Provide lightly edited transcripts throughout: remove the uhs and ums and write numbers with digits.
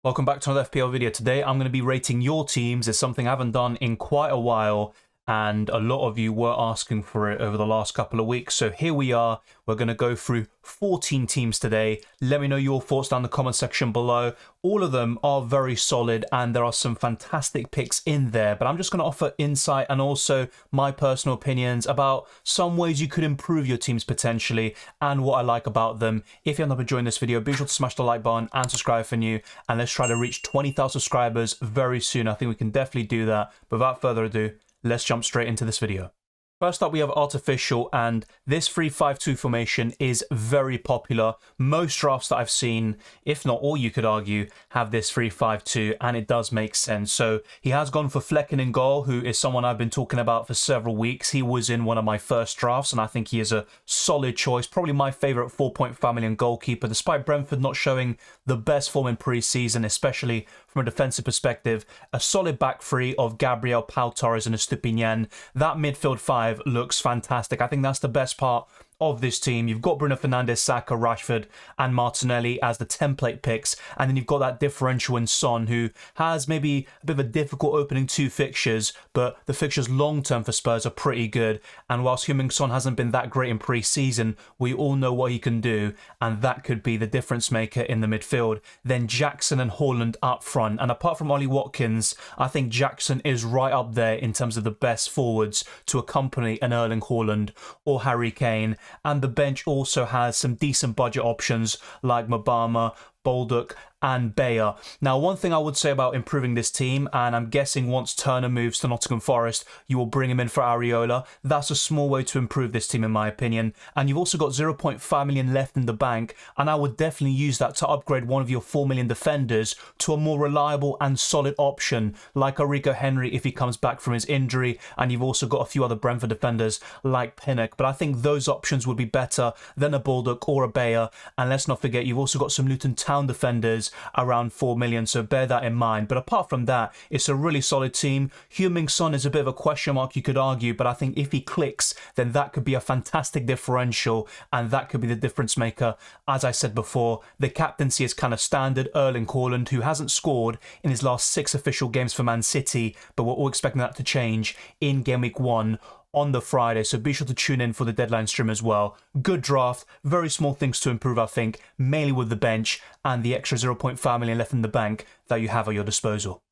Welcome back to another FPL video. Today I'm going to be rating your teams. It's something I haven't done in quite a while, and a lot of you were asking for it over the last couple of weeks. So here we are. We're going to go through 14 teams today. Let me know your thoughts down in the comment section below. All of them are very solid and there are some fantastic picks in there, but I'm just going to offer insight and also my personal opinions about some ways you could improve your teams potentially and what I like about them. If you end up enjoying this video, be sure to smash the like button and subscribe for new, and let's try to reach 20,000 subscribers very soon. I think we can definitely do that. But without further ado, let's jump straight into this video. First up, we have Artificial, and this 3-5-2 formation is very popular. Most drafts that I've seen, if not all you could argue, have this 3-5-2, and it does make sense. So he has gone for Flecken in goal, who is someone I've been talking about for several weeks. He was in one of my first drafts, and I think he is a solid choice. Probably my favourite 4.5 million goalkeeper, despite Brentford not showing the best form in pre-season, especially from a defensive perspective. A solid back three of Gabriel, Pau Torres and Estupinian. That midfield five looks fantastic. I think that's the best part of this team. You've got Bruno Fernandes, Saka, Rashford and Martinelli as the template picks, and then you've got that differential in Son, who has maybe a bit of a difficult opening two fixtures, but the fixtures long term for Spurs are pretty good. And whilst Heung-min Son hasn't been that great in pre-season, we all know what he can do, and that could be the difference maker in the midfield. Then Jackson and Haaland up front, and apart from Ollie Watkins, I think Jackson is right up there in terms of the best forwards to accompany an Erling Haaland or Harry Kane. And the bench also has some decent budget options like Mabama, Baldock and Bayer. Now, one thing I would say about improving this team, and I'm guessing once Turner moves to Nottingham Forest, you will bring him in for Areola. That's a small way to improve this team in my opinion. And you've also got 0.5 million left in the bank, and I would definitely use that to upgrade one of your 4 million defenders to a more reliable and solid option like Origo Henry if he comes back from his injury, and you've also got a few other Brentford defenders like Pinnock. But I think those options would be better than a Baldock or a Bayer. And let's not forget, you've also got some Luton Town defenders around 4 million, so bear that in mind. But apart from that, it's a really solid team. Heung-min Son is a bit of a question mark, you could argue, but I think if he clicks, then that could be a fantastic differential, and that could be the difference maker. As I said before, the captaincy is kind of standard. Erling Haaland, who hasn't scored in his last 6 official games for Man City, but we're all expecting that to change in game week 1 on the Friday, so be sure to tune in for the deadline stream as well. Good draft, very small things to improve I think, mainly with the bench and the extra 0.5 million left in the bank that you have at your disposal.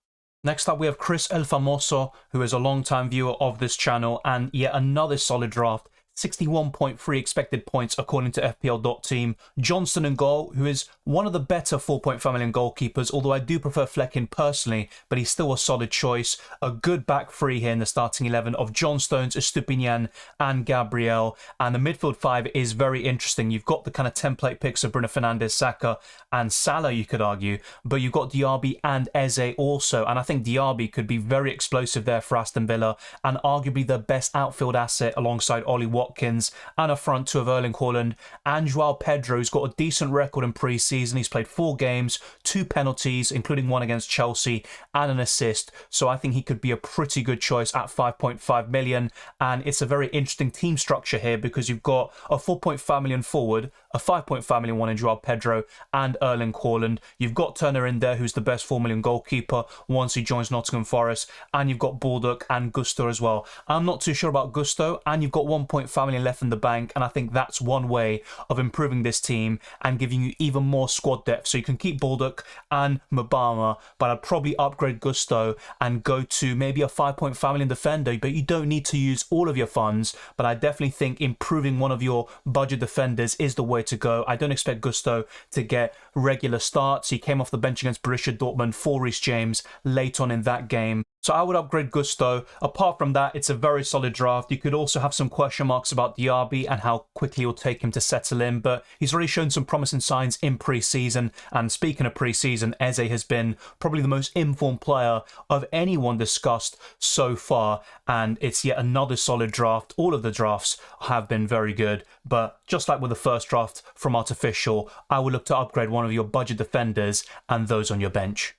Next up we have Chris El Famoso, who is a long-time viewer of this channel, and yet another solid draft. 61.3 expected points according to FPL.team. Johnston in goal, who is one of the better 4.5 million goalkeepers, although I do prefer Flecken personally, but he's still a solid choice. A good back three here in the starting 11 of John Stones, Estupinian and Gabriel. And the midfield five is very interesting. You've got the kind of template picks of Bruno Fernandes, Saka and Salah, you could argue, but you've got Diaby and Eze also, and I think Diaby could be very explosive there for Aston Villa and arguably the best outfield asset alongside Ollie Watkins, and a front two of Erling Haaland and Joao Pedro, who's got a decent record in pre-season. He's played 4 games, 2 penalties, including one against Chelsea, and an assist. So I think he could be a pretty good choice at 5.5 million. And it's a very interesting team structure here because you've got a 4.5 million forward, a 5.5 million one in Joao Pedro and Erling Haaland. You've got Turner in there, who's the best 4 million goalkeeper once he joins Nottingham Forest, and you've got Baldock and Gusto as well. I'm not too sure about Gusto, and you've got 1.5 million left in the bank, and I think that's one way of improving this team and giving you even more squad depth. So you can keep Baldock and Mabama, but I'd probably upgrade Gusto and go to maybe a 5.5 million defender, but you don't need to use all of your funds. But I definitely think improving one of your budget defenders is the way to go. I don't expect Gusto to get regular starts. He came off the bench against Borussia Dortmund for Reece James late on in that game. So I would upgrade Gusto. Apart from that, it's a very solid draft. You could also have some question marks about Diaby and how quickly it'll take him to settle in, but he's already shown some promising signs in pre-season. And speaking of pre-season, Eze has been probably the most informed player of anyone discussed so far, and it's yet another solid draft. All of the drafts have been very good, but just like with the first draft from Artificial, I would look to upgrade one of your budget defenders and those on your bench.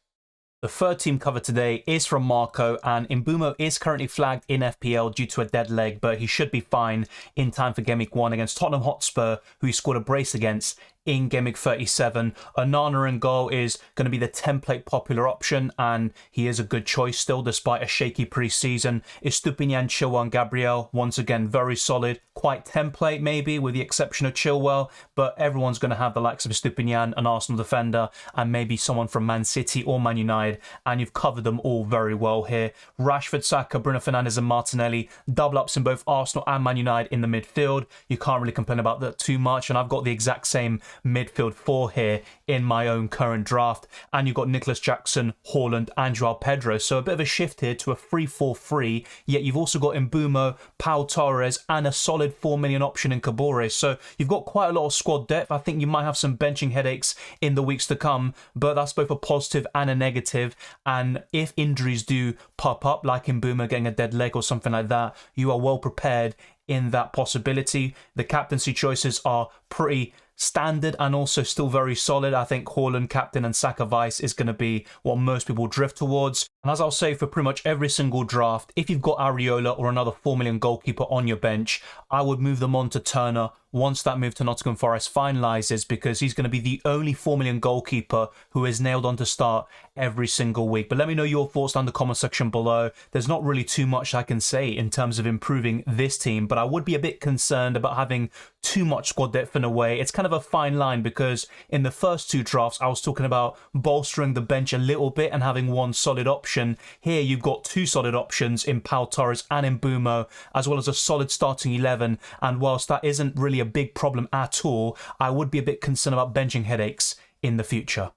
The third team cover today is from Marco, and Mbeumo is currently flagged in FPL due to a dead leg, but he should be fine in time for Game Week 1 against Tottenham Hotspur, who he scored a brace against in Game Week 37. Onana in goal is going to be the template popular option, and he is a good choice still despite a shaky pre-season. Estupiñán, Chilwell and Gabriel, once again very solid, quite template maybe with the exception of Chilwell, but everyone's going to have the likes of Estupiñán, an Arsenal defender, and maybe someone from Man City or Man United, and you've covered them all very well here. Rashford, Saka, Bruno Fernandes and Martinelli, double ups in both Arsenal and Man United in the midfield. You can't really complain about that too much, and I've got the exact same midfield four here in my own current draft, and you've got Nicholas Jackson, Haaland and Joao Pedro, so a bit of a shift here to a 3-4-3, yet you've also got Mbeumo, Pau Torres and a solid 4 million option in Kabore, so you've got quite a lot of squad depth. I think you might have some benching headaches in the weeks to come, but that's both a positive and a negative, and if injuries do pop up, like Mbeumo getting a dead leg or something like that, you are well prepared in that possibility. The captaincy choices are pretty standard and also still very solid. I think Haaland captain and Saka vice is going to be what most people drift towards. And as I'll say for pretty much every single draft, if you've got Areola or another 4 million goalkeeper on your bench, I would move them on to Turner once that move to Nottingham Forest finalises, because he's going to be the only 4 million goalkeeper who is nailed on to start every single week. But let me know your thoughts down in the comment section below. There's not really too much I can say in terms of improving this team, but I would be a bit concerned about having too much squad depth in a way. It's kind of a fine line, because in the first two drafts I was talking about bolstering the bench a little bit and having one solid option. Here you've got two solid options in Pau Torres and in Mbeumo, as well as a solid starting 11, and whilst that isn't really a big problem at all, I would be a bit concerned about benching headaches in the future.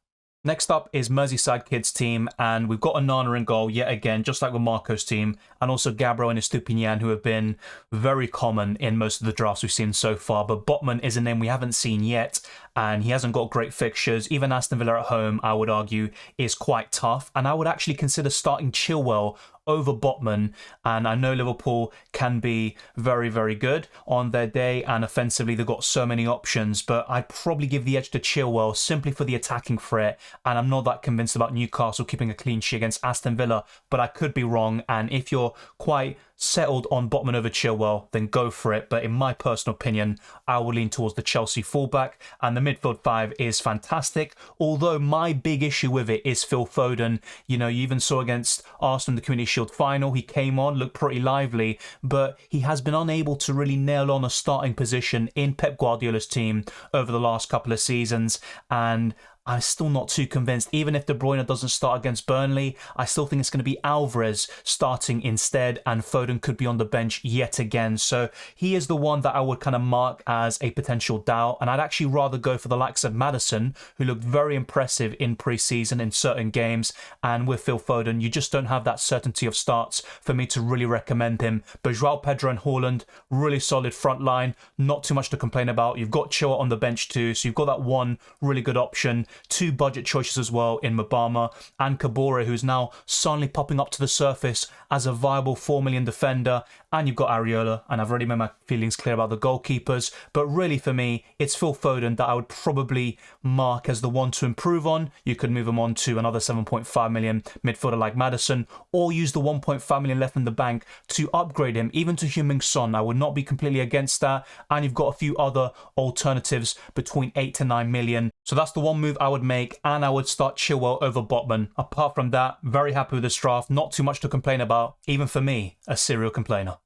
Next up is Merseyside Kid's team, and we've got Onana in goal yet again, just like with Marco's team, and also Gabriel and Estupiñán, who have been very common in most of the drafts we've seen so far. But Botman is a name we haven't seen yet, and he hasn't got great fixtures. Even Aston Villa at home, I would argue, is quite tough, and I would actually consider starting Chilwell over Botman. And I know Liverpool can be very, very good on their day, and offensively they've got so many options, but I'd probably give the edge to Chilwell simply for the attacking threat, and I'm not that convinced about Newcastle keeping a clean sheet against Aston Villa, but I could be wrong. And if you're quite settled on Botman over Chilwell, then go for it. But in my personal opinion, I will lean towards the Chelsea fullback, and the midfield five is fantastic, although my big issue with it is Phil Foden. You know, you even saw against Arsenal in the Community Shield final, he came on, looked pretty lively, but he has been unable to really nail on a starting position in Pep Guardiola's team over the last couple of seasons, and I'm still not too convinced. Even if De Bruyne doesn't start against Burnley, I still think it's going to be Alvarez starting instead, and Foden could be on the bench yet again. So he is the one that I would kind of mark as a potential doubt, and I'd actually rather go for the likes of Maddison, who looked very impressive in pre-season in certain games, and with Phil Foden, you just don't have that certainty of starts for me to really recommend him. But Joao Pedro and Haaland, really solid front line, not too much to complain about. You've got Chilwell on the bench too, so you've got that one really good option. Two budget choices as well in Mabama and Kabore, who's now suddenly popping up to the surface as a viable 4 million defender. And you've got Areola, and I've already made my feelings clear about the goalkeepers. But really for me, it's Phil Foden that I would probably mark as the one to improve on. You could move him on to another 7.5 million midfielder like Maddison, or use the 1.5 million left in the bank to upgrade him, even to Heung-min Son. I would not be completely against that. And you've got a few other alternatives between 8 to 9 million. So that's the one move I would make, and I would start Chilwell over Botman. Apart from that, very happy with this draft. Not too much to complain about, even for me, a serial complainer.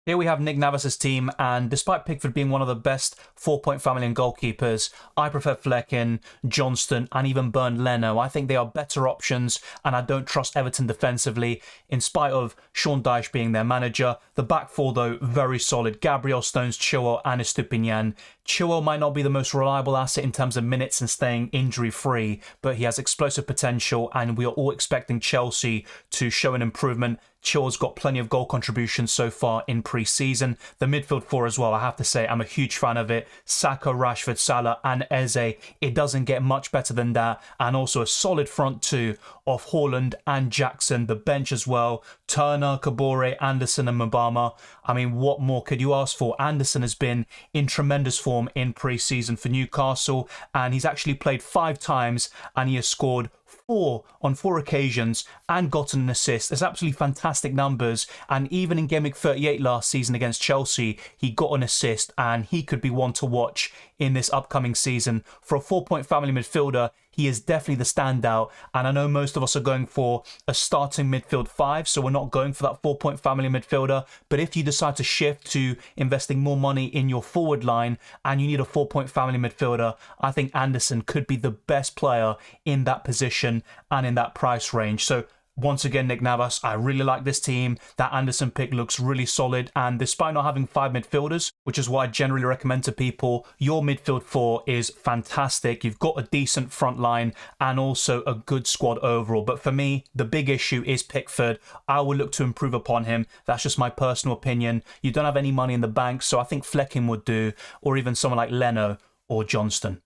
Here we have Nick Navas' team, and despite Pickford being one of the best 4.5 million goalkeepers, I prefer Flecken, Johnston and even Bernd Leno. I think they are better options, and I don't trust Everton defensively, in spite of Sean Dyche being their manager. The back four, though, very solid. Gabriel, Stones, Chilwell and Estupiñán. Chilwell might not be the most reliable asset in terms of minutes and staying injury-free, but he has explosive potential, and we are all expecting Chelsea to show an improvement. Chilwell's got plenty of goal contributions so far in pre-season. The midfield four as well, I have to say, I'm a huge fan of it. Saka, Rashford, Salah and Eze. It doesn't get much better than that. And also a solid front two of Haaland and Jackson. The bench as well. Turner, Kabore, Anderson and Mabama. I mean, what more could you ask for? Anderson has been in tremendous form in pre-season for Newcastle, and he's actually played 5 times and he has scored on four occasions and gotten an assist. It's absolutely fantastic numbers. And even in Game Week 38 last season against Chelsea, he got an assist, and he could be one to watch in this upcoming season. For a 4-point family midfielder, he is definitely the standout. And I know most of us are going for a starting midfield 5, so we're not going for that 4-point family midfielder. But if you decide to shift to investing more money in your forward line and you need a 4-point family midfielder, I think Anderson could be the best player in that position and in that price range. So once again, Nick Navas, I really like this team. That Anderson pick looks really solid. And despite not having 5 midfielders, which is what I generally recommend to people, your midfield 4 is fantastic. You've got a decent front line and also a good squad overall. But for me, the big issue is Pickford. I will look to improve upon him. That's just my personal opinion. You don't have any money in the bank, so I think Flecking would do, or even someone like Leno or Johnston.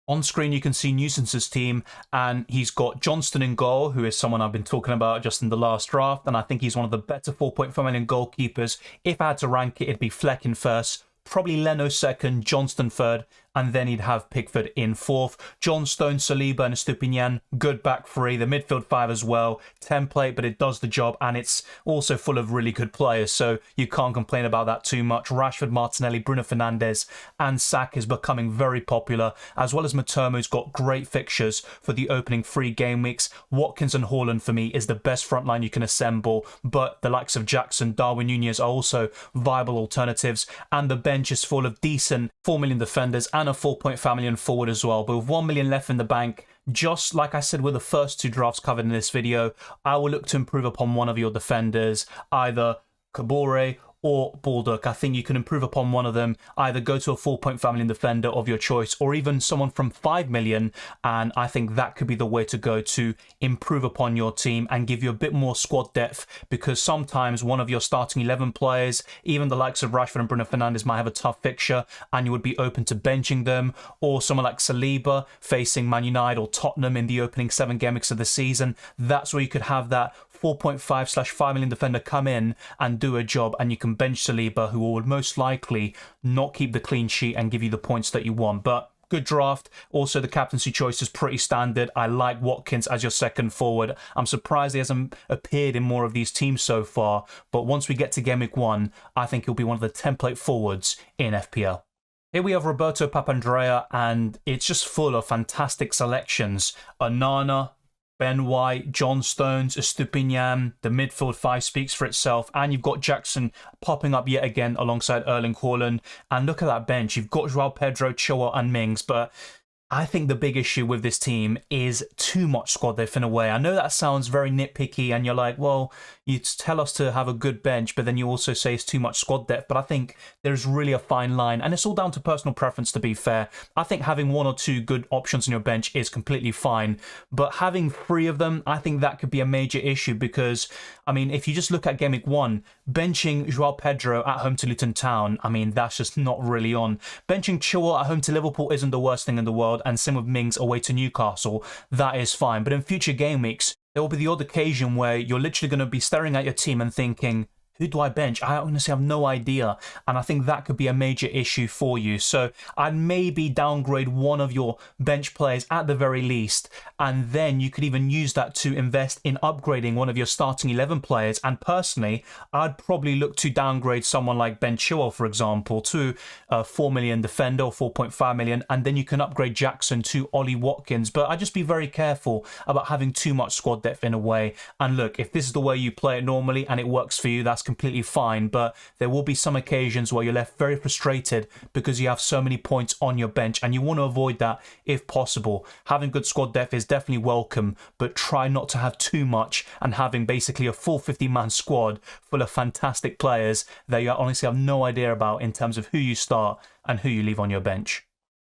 On screen, you can see Nuisance's team, and he's got Johnston in goal, who is someone I've been talking about just in the last draft, and I think he's one of the better 4-point family goalkeepers. If I had to rank it, it'd be Fleck in first, probably Leno second, Johnston third, and then he'd have Pickford in fourth. John Stone, Saliba and Estupiñán, good back three. The midfield 5 as well. Template, but it does the job, and it's also full of really good players, so you can't complain about that too much. Rashford, Martinelli, Bruno Fernandes and Saka is becoming very popular, as well as Matoma, who's got great fixtures for the opening 3 game weeks. Watkins and Haaland, for me, is the best front line you can assemble, but the likes of Jackson, Darwin Núñez are also viable alternatives, and the bench is full of decent 4 million defenders and a 4-point family and forward as well. But with 1 million left in the bank, just like I said with the first 2 drafts covered in this video, I will look to improve upon one of your defenders, either Kabore or Baldock. I think you can improve upon one of them, either go to a 4-point family and defender of your choice, or even someone from 5 million, and I think that could be the way to go to improve upon your team and give you a bit more squad depth, because sometimes one of your starting 11 players, even the likes of Rashford and Bruno Fernandes, might have a tough fixture and you would be open to benching them, or someone like Saliba facing Man United or Tottenham in the opening 7 game weeks of the season. That's where you could have that 4.5/5 million defender come in and do a job, and you can bench Saliba, who will most likely not keep the clean sheet and give you the points that you want. But good draft. Also, the captaincy choice is pretty standard. I like Watkins as your second forward. I'm surprised he hasn't appeared in more of these teams so far, but once we get to game week 1, I think he'll be one of the template forwards in FPL. Here we have Roberto Papandrea, and it's just full of fantastic selections. Onana, Ben White, John Stones, Estupiñán, the midfield 5 speaks for itself, and you've got Jackson popping up yet again alongside Erling Haaland. And look at that bench. You've got Joao Pedro, Chilwell and Mings, but I think the big issue with this team is too much squad depth in a way. I know that sounds very nitpicky, and you're like, well, you tell us to have a good bench, but then you also say it's too much squad depth. But I think there's really a fine line, and it's all down to personal preference, to be fair. I think having 1 or 2 good options on your bench is completely fine, but having 3 of them, I think that could be a major issue, because, I mean, if you just look at game week 1, benching Joao Pedro at home to Luton Town, I mean, that's just not really on. Benching Chilwell at home to Liverpool isn't the worst thing in the world, and same with Mings away to Newcastle, that is fine. But in future game weeks, there will be the odd occasion where you're literally going to be staring at your team and thinking, who do I bench? I honestly have no idea. And I think that could be a major issue for you. So I'd maybe downgrade one of your bench players at the very least. And then you could even use that to invest in upgrading one of your starting 11 players. And personally, I'd probably look to downgrade someone like Ben Chilwell, for example, to a 4 million defender or 4.5 million. And then you can upgrade Jackson to Ollie Watkins. But I'd just be very careful about having too much squad depth in a way. And look, if this is the way you play it normally and it works for you, that's completely fine, but there will be some occasions where you're left very frustrated because you have so many points on your bench, and you want to avoid that if possible. Having good squad depth is definitely welcome, but try not to have too much and having basically a full 50-man squad full of fantastic players that you honestly have no idea about in terms of who you start and who you leave on your bench.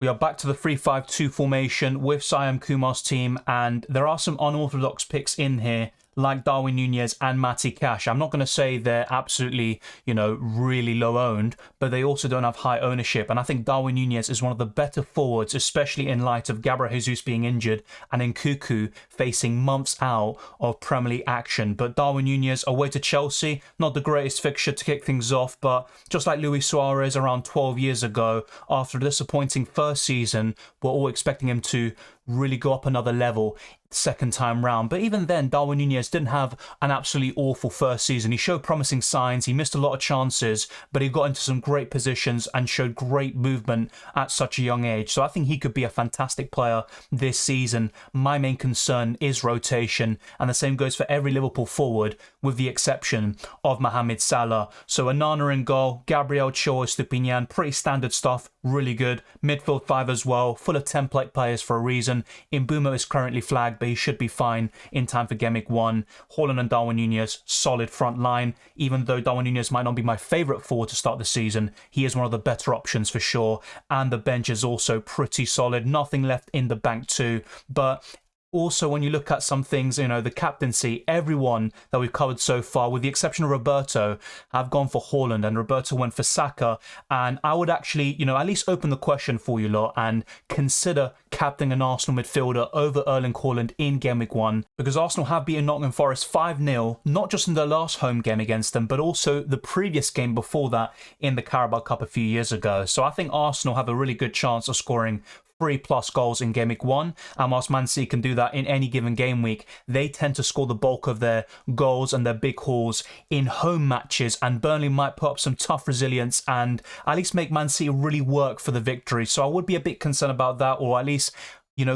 We are back to the 3-5-2 formation with Sayam Kumar's team, and there are some unorthodox picks in here, like Darwin Núñez and Matty Cash. I'm not going to say they're absolutely, really low owned, but they also don't have high ownership. And I think Darwin Núñez is one of the better forwards, especially in light of Gabriel Jesus being injured and Nkunku facing months out of Premier League action. But Darwin Núñez away to Chelsea, not the greatest fixture to kick things off, but just like Luis Suarez around 12 years ago, after a disappointing first season, we're all expecting him to really go up another level. second time round. But even then, Darwin Núñez didn't have an absolutely awful first season. He showed promising signs. He missed a lot of chances, but he got into some great positions and showed great movement at such a young age. So I think he could be a fantastic player this season. My main concern is rotation, and the same goes for every Liverpool forward, with the exception of Mohamed Salah. So Onana in goal, Gabriel, Chilwell, Estupiñán, pretty standard stuff, really good. Midfield 5 as well, full of template players for a reason. Mbeumo is currently flagged, but he should be fine in time for Game Week 1. Haaland and Darwin Núñez, solid front line. Even though Darwin Núñez might not be my favourite forward to start the season, he is one of the better options for sure. And the bench is also pretty solid. Nothing left in the bank too. But also, when you look at some things, the captaincy, everyone that we've covered so far, with the exception of Roberto, have gone for Haaland, and Roberto went for Saka. And I would actually, at least open the question for you lot and consider captaining an Arsenal midfielder over Erling Haaland in Game Week 1, because Arsenal have beaten Nottingham Forest 5-0, not just in their last home game against them, but also the previous game before that in the Carabao Cup a few years ago. So I think Arsenal have a really good chance of scoring 3+ goals in Game Week 1, and whilst Man City can do that in any given game week, they tend to score the bulk of their goals and their big hauls in home matches, and Burnley might put up some tough resilience and at least make Man City really work for the victory. So I would be a bit concerned about that, or at least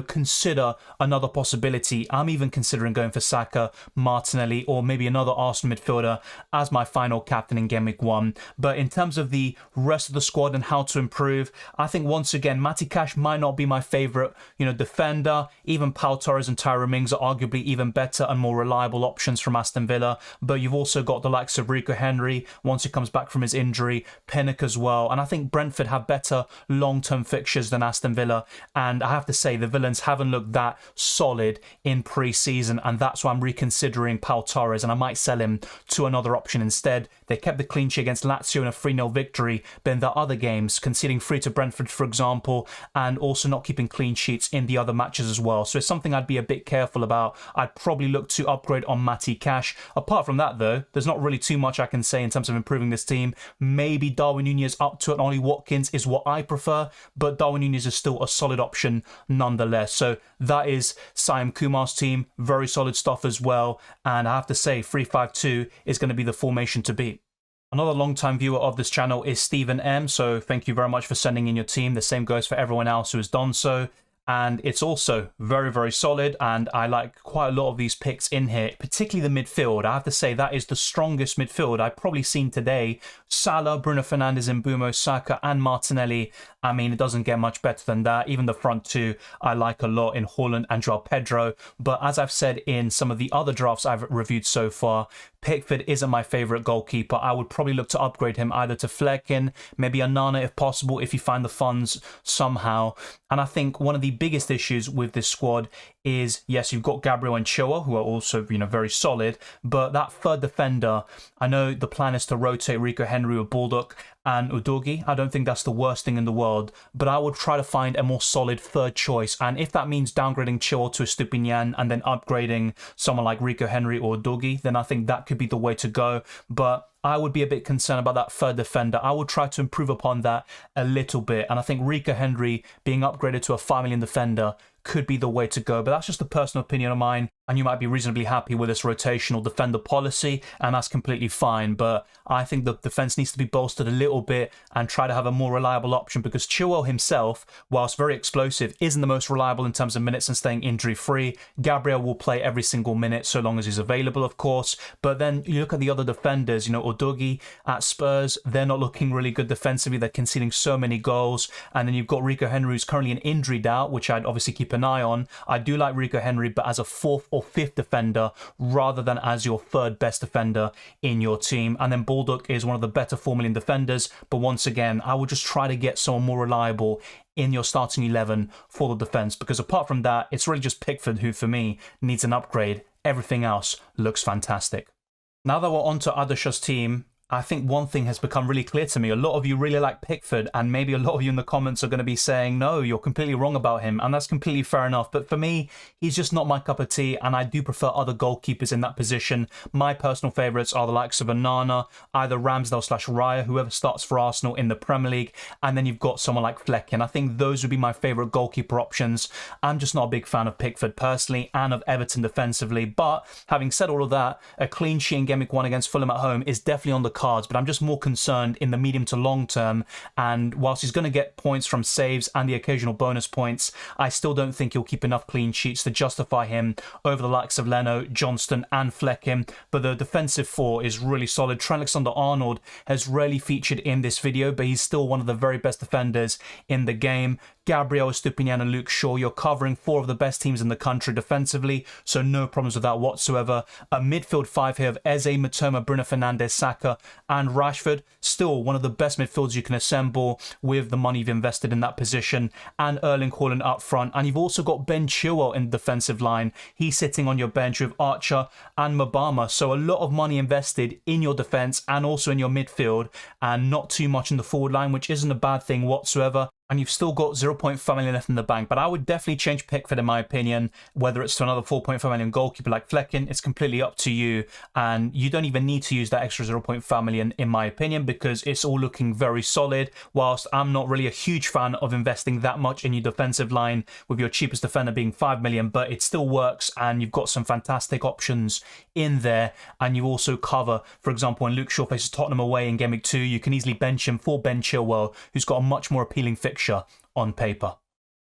consider another possibility. I'm even considering going for Saka, Martinelli, or maybe another Arsenal midfielder as my final captain in Game Week 1. But in terms of the rest of the squad and how to improve, I think once again, Matty Cash might not be my favourite, defender. Even Pau Torres and Tyrone Mings are arguably even better and more reliable options from Aston Villa. But you've also got the likes of Rico Henry once he comes back from his injury, Pinnock as well. And I think Brentford have better long-term fixtures than Aston Villa. And I have to say, the villains haven't looked that solid in pre-season, and that's why I'm reconsidering Pau Torres, and I might sell him to another option instead. They kept the clean sheet against Lazio in a 3-0 victory, but in their other games, conceding 3 to Brentford, for example, and also not keeping clean sheets in the other matches as well. So it's something I'd be a bit careful about. I'd probably look to upgrade on Matty Cash. Apart from that, though, there's not really too much I can say in terms of improving this team. Maybe Darwin Núñez up to it, and Ollie Watkins is what I prefer, but Darwin Núñez is still a solid option nonetheless. So that is Sayam Kumar's team. Very solid stuff as well. And I have to say, 3-5-2 is going to be the formation to beat. Another long-time viewer of this channel is Stephen M. So thank you very much for sending in your team. The same goes for everyone else who has done so. And it's also very, very solid, and I like quite a lot of these picks in here, particularly the midfield. I have to say that is the strongest midfield I've probably seen today. Salah, Bruno Fernandes, Mbeumo, Saka and Martinelli. I mean, it doesn't get much better than that. Even the front two I like a lot in Haaland and Joao Pedro. But as I've said in some of the other drafts I've reviewed so far, Pickford isn't my favourite goalkeeper. I would probably look to upgrade him either to Flecken, maybe Onana if possible, if you find the funds somehow. And I think one of the biggest issues with this squad is, yes, you've got Gabriel and Chilwell, who are also, very solid, but that third defender, I know the plan is to rotate Rico Henry with Baldock and Udogie. I don't think that's the worst thing in the world, but I would try to find a more solid third choice. And if that means downgrading Chilwell to Estupiñán and then upgrading someone like Rico Henry or Udogie, then I think that could be the way to go. But I would be a bit concerned about that third defender. I would try to improve upon that a little bit. And I think Rico Henry being upgraded to a 5 million defender could be the way to go. But that's just a personal opinion of mine. And you might be reasonably happy with this rotational defender policy, and that's completely fine. But I think the defence needs to be bolstered a little bit and try to have a more reliable option, because Chilwell himself, whilst very explosive, isn't the most reliable in terms of minutes and staying injury-free. Gabriel will play every single minute so long as he's available, of course. But then you look at the other defenders, Udogie at Spurs, they're not looking really good defensively. They're conceding so many goals. And then you've got Rico Henry, who's currently an injury doubt, which I'd obviously keep an eye on. I do like Rico Henry, but as a 4th or 5th defender rather than as your 3rd best defender in your team. And then Baldock is one of the better 4 million defenders, but once again, I would just try to get someone more reliable in your starting 11 for the defence, because apart from that, it's really just Pickford who, for me, needs an upgrade. Everything else looks fantastic. Now that we're on to Aadarsha's team, I think one thing has become really clear to me. A lot of you really like Pickford, and maybe a lot of you in the comments are going to be saying, no, you're completely wrong about him, and that's completely fair enough. But for me, he's just not my cup of tea, and I do prefer other goalkeepers in that position. My personal favourites are the likes of Onana, either Ramsdale/Raya, whoever starts for Arsenal in the Premier League, and then you've got someone like Flecken. I think those would be my favourite goalkeeper options. I'm just not a big fan of Pickford personally, and of Everton defensively. But having said all of that, a clean sheet in Game Week 1 against Fulham at home is definitely on the cards, but I'm just more concerned in the medium to long term. And whilst he's going to get points from saves and the occasional bonus points, I still don't think he'll keep enough clean sheets to justify him over the likes of Leno, Johnston and Flecken. But the defensive four is really solid. Trent Alexander-Arnold has rarely featured in this video, but he's still one of the very best defenders in the game. Gabriel, Estupiñán and Luke Shaw, you're covering four of the best teams in the country defensively, so no problems with that whatsoever. A midfield five here of Eze, Mitoma, Bruno Fernandes, Saka and Rashford. Still one of the best midfields you can assemble with the money you've invested in that position. And Erling Haaland up front. And you've also got Ben Chilwell in the defensive line. He's sitting on your bench with Archer and Mabama. So a lot of money invested in your defence and also in your midfield, and not too much in the forward line, which isn't a bad thing whatsoever. And you've still got 0.5 million left in the bank. But I would definitely change Pickford in my opinion, whether it's to another 4.5 million goalkeeper like Flecken. It's completely up to you. And you don't even need to use that extra 0.5 million in my opinion, because it's all looking very solid. Whilst I'm not really a huge fan of investing that much in your defensive line, with your cheapest defender being 5 million, but it still works and you've got some fantastic options in there. And you also cover, for example, when Luke Shaw faces Tottenham away in Game Week 2, you can easily bench him for Ben Chilwell, who's got a much more appealing fixture on paper.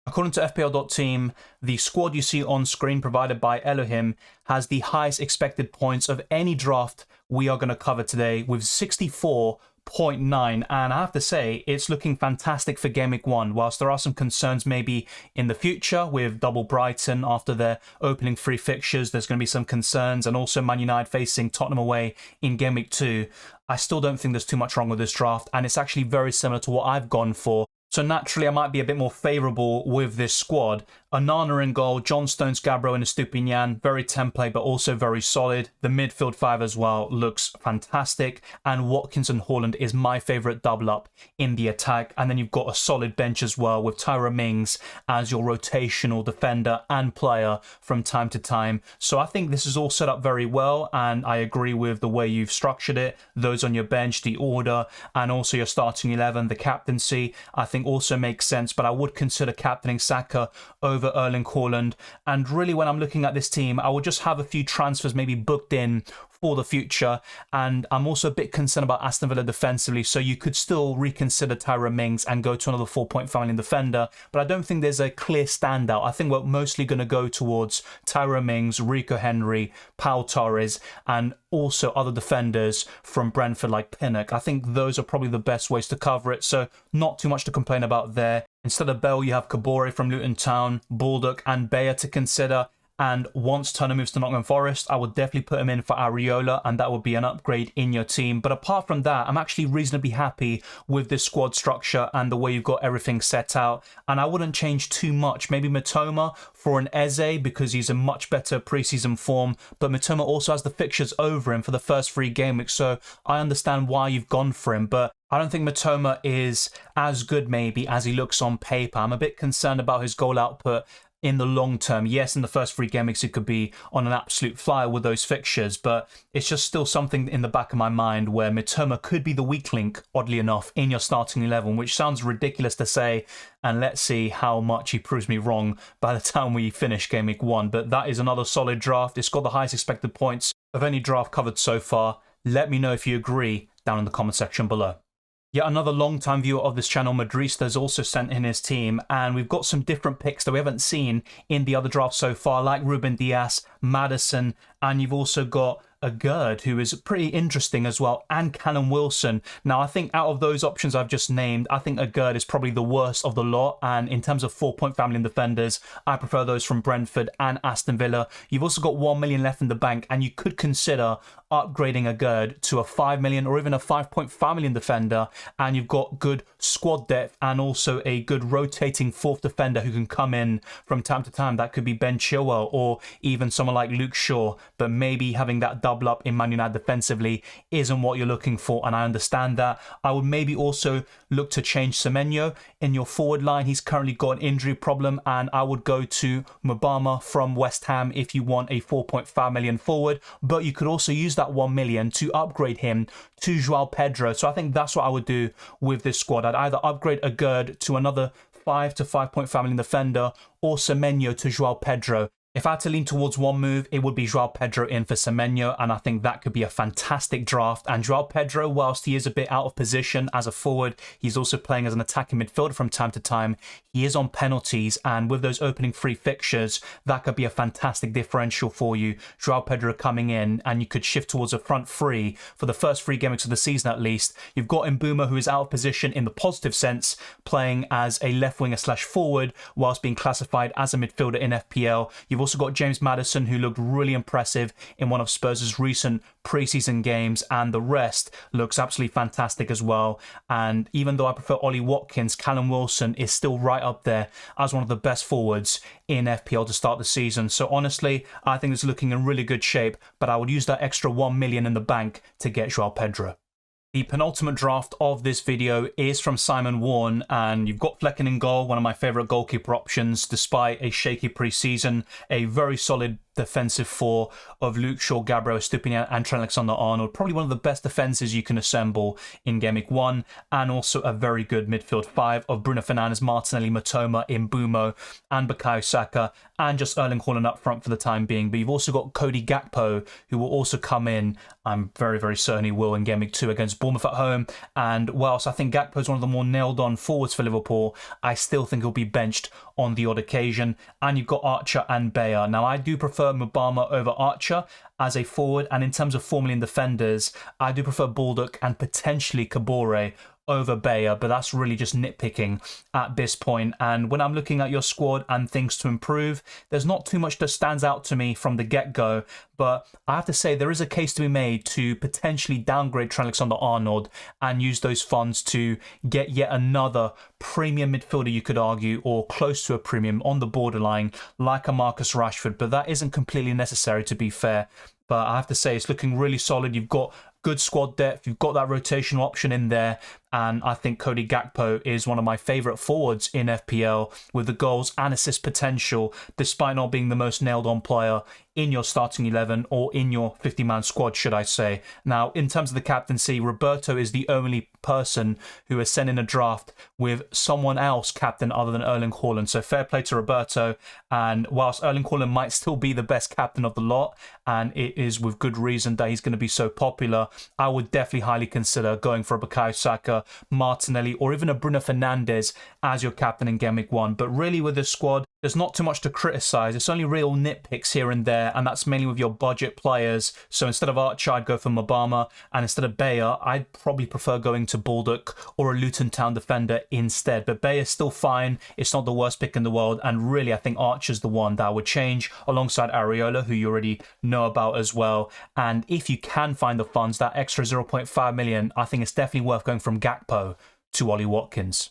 According to FPL.team, the squad you see on screen provided by Elohim has the highest expected points of any draft we are going to cover today, with 64.9, and I have to say it's looking fantastic for Game Week 1. Whilst there are some concerns maybe in the future with double Brighton after their opening three fixtures, there's going to be some concerns, and also Man United facing Tottenham away in Game Week 2. I still don't think there's too much wrong with this draft, and it's actually very similar to what I've gone for. So naturally, I might be a bit more favourable with this squad. Onana in goal, John Stones, Gabriel and Estupiñán, very template but also very solid. The midfield five as well looks fantastic. And Watkins and Haaland is my favourite double up in the attack. And then you've got a solid bench as well with Tyrone Mings as your rotational defender and player from time to time. So I think this is all set up very well, and I agree with the way you've structured it. Those on your bench, the order, and also your starting 11, the captaincy, I think also makes sense. But I would consider captaining Saka over Erling Haaland. And really, when I'm looking at this team, I would just have a few transfers maybe booked in for the future. And I'm also a bit concerned about Aston Villa defensively, so you could still reconsider Tyrone Mings and go to another 4.5 million defender. But I don't think there's a clear standout. I think we're mostly going to go towards Tyrone Mings, Rico Henry, Pau Torres, and also other defenders from Brentford like Pinnock. I think those are probably the best ways to cover it, so not too much to complain about there. Instead of Bell, you have Kabore from Luton Town, Baldock and Bayer to consider. And once Turner moves to Nottingham Forest, I would definitely put him in for Areola, and that would be an upgrade in your team. But apart from that, I'm actually reasonably happy with this squad structure and the way you've got everything set out. And I wouldn't change too much. Maybe Mitoma for an Eze, because he's in much better preseason form. But Mitoma also has the fixtures over him for the first 3 game weeks, so I understand why you've gone for him. But I don't think Mitoma is as good maybe as he looks on paper. I'm a bit concerned about his goal output in the long term. Yes, in the first 3 game weeks, it could be on an absolute flyer with those fixtures, but it's just still something in the back of my mind where Mitoma could be the weak link, oddly enough, in your starting 11, which sounds ridiculous to say, and let's see how much he proves me wrong by the time we finish Game Week 1. But that is another solid draft. It's got the highest expected points of any draft covered so far. Let me know if you agree down in the comment section below. Yet another long-time viewer of this channel, Madrista, has also sent in his team, and we've got some different picks that we haven't seen in the other drafts so far, like Ruben Dias, Maddison, and you've also got a Gerd, who is pretty interesting as well, and Callum Wilson. Now, I think out of those options I've just named, I think a Gerd is probably the worst of the lot, and in terms of 4-point family defenders, I prefer those from Brentford and Aston Villa. You've also got 1 million left in the bank, and you could consider upgrading a Gerd to a 5 million or even a 5.5 million defender, and you've got good squad depth and also a good rotating 4th defender who can come in from time to time. That could be Ben Chilwell or even someone like Luke Shaw, but maybe having that double up in Man United defensively isn't what you're looking for, and I understand that. I would maybe also look to change Semenyo in your forward line. He's currently got an injury problem, and I would go to Mubama from West Ham if you want a 4.5 million forward, but you could also use that 1 million to upgrade him to Joao Pedro. So I think that's what I would do with this squad. I'd either upgrade a Gerd to another 5 to 5.5 million defender, or Semenyo to Joao Pedro. If I had to lean towards one move, it would be Joao Pedro in for Semenyo, and I think that could be a fantastic draft. And Joao Pedro, whilst he is a bit out of position as a forward, he's also playing as an attacking midfielder from time to time. He is on penalties, and with those opening free fixtures, that could be a fantastic differential for you. Joao Pedro coming in, and you could shift towards a front three for the first 3 games of the season at least. You've got Mbeumo, who is out of position in the positive sense, playing as a left winger / forward, whilst being classified as a midfielder in FPL. You've also got James Maddison, who looked really impressive in one of Spurs' recent preseason games, and the rest looks absolutely fantastic as well. And even though I prefer Ollie Watkins, Callum Wilson is still right up there as one of the best forwards in FPL to start the season. So honestly, I think it's looking in really good shape, but I would use that extra 1 million in the bank to get Joao Pedro. The penultimate draft of this video is from Simon Warne, and you've got Flecken in goal, one of my favourite goalkeeper options, despite a shaky pre-season. A very solid defensive four of Luke Shaw, Gabriel Estupiñán and Trent Alexander-Arnold. Probably one of the best defences you can assemble in Game Week 1, and also a very good midfield 5 of Bruno Fernandes, Martinelli, Matoma, Mbeumo and Bukayo Saka, and just Erling Haaland up front for the time being. But you've also got Cody Gakpo, who will also come in. I'm very, very certain he will in Game Week 2 against Bournemouth at home. And whilst I think Gakpo is one of the more nailed-on forwards for Liverpool, I still think he'll be benched on the odd occasion. And you've got Archer and Bayer. Now, I do prefer Mubama over Archer as a forward, and in terms of 4 million defenders, I do prefer Baldock and potentially Kabore over Bayer, but that's really just nitpicking at this point. And when I'm looking at your squad and things to improve, there's not too much that stands out to me from the get-go, but I have to say there is a case to be made to potentially downgrade Trent Alexander-Arnold and use those funds to get yet another premium midfielder, you could argue, or close to a premium on the borderline, like a Marcus Rashford, but that isn't completely necessary, to be fair. But I have to say it's looking really solid. You've got good squad depth, you've got that rotational option in there, and I think Cody Gakpo is one of my favourite forwards in FPL with the goals and assist potential, despite not being the most nailed-on player in your starting 11 or in your 50-man squad, should I say. Now, in terms of the captaincy, Roberto is the only person who has sent in a draft with someone else captain other than Erling Haaland. So fair play to Roberto. And whilst Erling Haaland might still be the best captain of the lot, and it is with good reason that he's going to be so popular, I would definitely highly consider going for a Bukayo Saka, Martinelli, or even a Bruno Fernandes as your captain in Game Week 1. But really with this squad, there's not too much to criticise. It's only real nitpicks here and there, and that's mainly with your budget players. So instead of Archer, I'd go for Mubama, and instead of Bayer, I'd probably prefer going to Baldock or a Luton Town defender instead. But Bayer's still fine. It's not the worst pick in the world, and really I think Archer's the one that I would change alongside Areola, who you already know about as well. And if you can find the funds, that extra 0.5 million, I think it's definitely worth going from Gakpo to Ollie Watkins.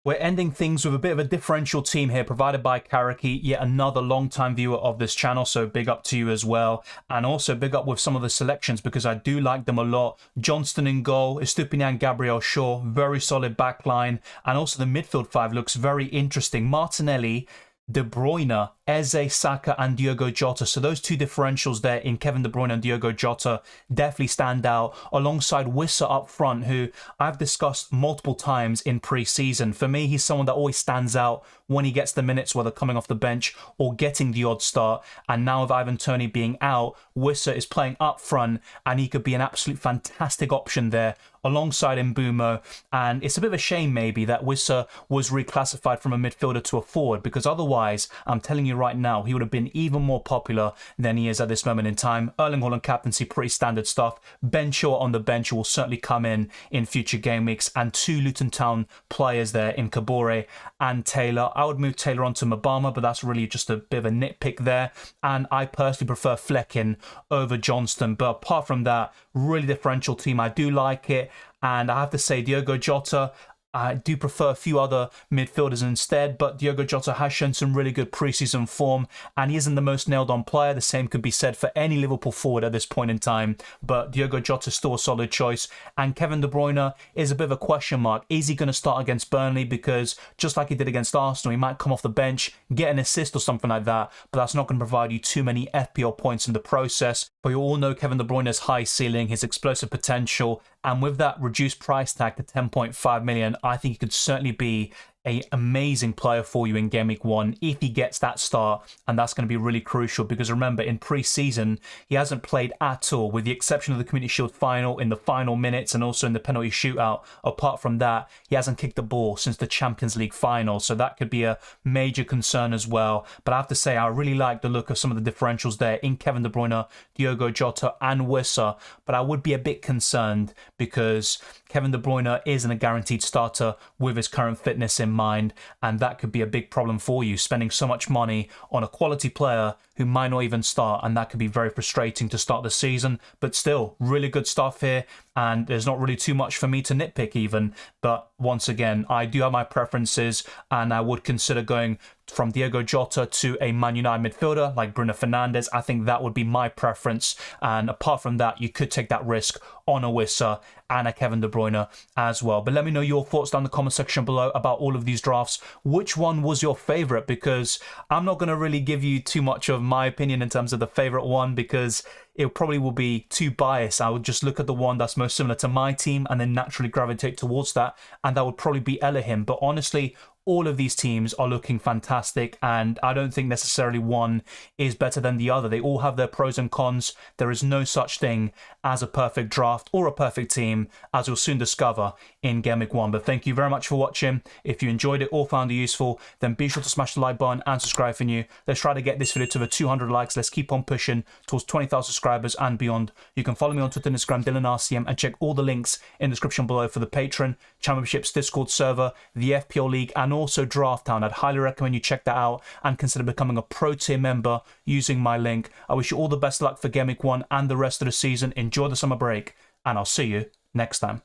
We're ending things with a bit of a differential team here provided by Carricky, yet another long-time viewer of this channel, so big up to you as well. And also big up with some of the selections because I do like them a lot. Johnston in goal, Estupiñán, Gabriel Shaw, very solid backline. And also the midfield 5 looks very interesting. Martinelli, De Bruyne, Eze, Saka and Diogo Jota. So those two differentials there in Kevin De Bruyne and Diogo Jota definitely stand out, alongside Wissa up front, who I've discussed multiple times in pre-season. For me, he's someone that always stands out when he gets the minutes, whether coming off the bench or getting the odd start. And now with Ivan Toney being out, Wissa is playing up front, and he could be an absolute fantastic option there alongside Mbeumo. And it's a bit of a shame maybe that Wissa was reclassified from a midfielder to a forward, because otherwise, I'm telling you right now, he would have been even more popular than he is at this moment in time. Erling Haaland captaincy, pretty standard stuff. Ben Chilwell on the bench will certainly come in future game weeks, and 2 Luton Town players there in Kabore and Taylor. I would move Taylor onto Mubama, but that's really just a bit of a nitpick there. And I personally prefer Flecken over Johnston. But apart from that, really differential team. I do like it. And I have to say, Diogo Jota, I do prefer a few other midfielders instead, but Diogo Jota has shown some really good preseason form, and he isn't the most nailed-on player. The same could be said for any Liverpool forward at this point in time, but Diogo Jota is still a solid choice, and Kevin De Bruyne is a bit of a question mark. Is he going to start against Burnley? Because just like he did against Arsenal, he might come off the bench, get an assist or something like that, but that's not going to provide you too many FPL points in the process. But you all know Kevin De Bruyne's high ceiling, his explosive potential, and with that reduced price tag to 10.5 million, I think he could certainly be an amazing player for you in Game Week 1 if he gets that start, and that's going to be really crucial because remember, in pre-season, he hasn't played at all, with the exception of the Community Shield final in the final minutes and also in the penalty shootout. Apart from that, he hasn't kicked the ball since the Champions League final, so that could be a major concern as well. But I have to say, I really like the look of some of the differentials there in Kevin De Bruyne, Diogo Jota and Wissa, but I would be a bit concerned because Kevin De Bruyne isn't a guaranteed starter with his current fitness in mind, and that could be a big problem for you, spending so much money on a quality player who might not even start, and that could be very frustrating to start the season. But still, really good stuff here, and there's not really too much for me to nitpick even. But once again, I do have my preferences, and I would consider going from Diogo Jota to a Man United midfielder like Bruno Fernandes. I think that would be my preference, and apart from that, you could take that risk on a Wissa and a Kevin De Bruyne as well. But let me know your thoughts down in the comment section below about all of these drafts. Which one was your favourite? Because I'm not going to really give you too much of my opinion in terms of the favourite one, because it probably will be too biased. I would just look at the one that's most similar to my team and then naturally gravitate towards that, and that would probably be Elohim. But honestly, all of these teams are looking fantastic, and I don't think necessarily one is better than the other. They all have their pros and cons. There is no such thing as a perfect draft or a perfect team, as you'll soon discover in Game Week 1. But thank you very much for watching. If you enjoyed it or found it useful, then be sure to smash the like button and subscribe for new. Let's try to get this video to the 200 likes. Let's keep on pushing towards 20,000 subscribers and beyond. You can follow me on Twitter and Instagram, DylanRCM, and check all the links in the description below for the Patreon, channel memberships, Discord server, the FPL League, and also Draft Town. I'd highly recommend you check that out and consider becoming a pro tier member using my link. I wish you all the best of luck for Game Week 1 and the rest of the season. Enjoy the summer break, and I'll see you next time.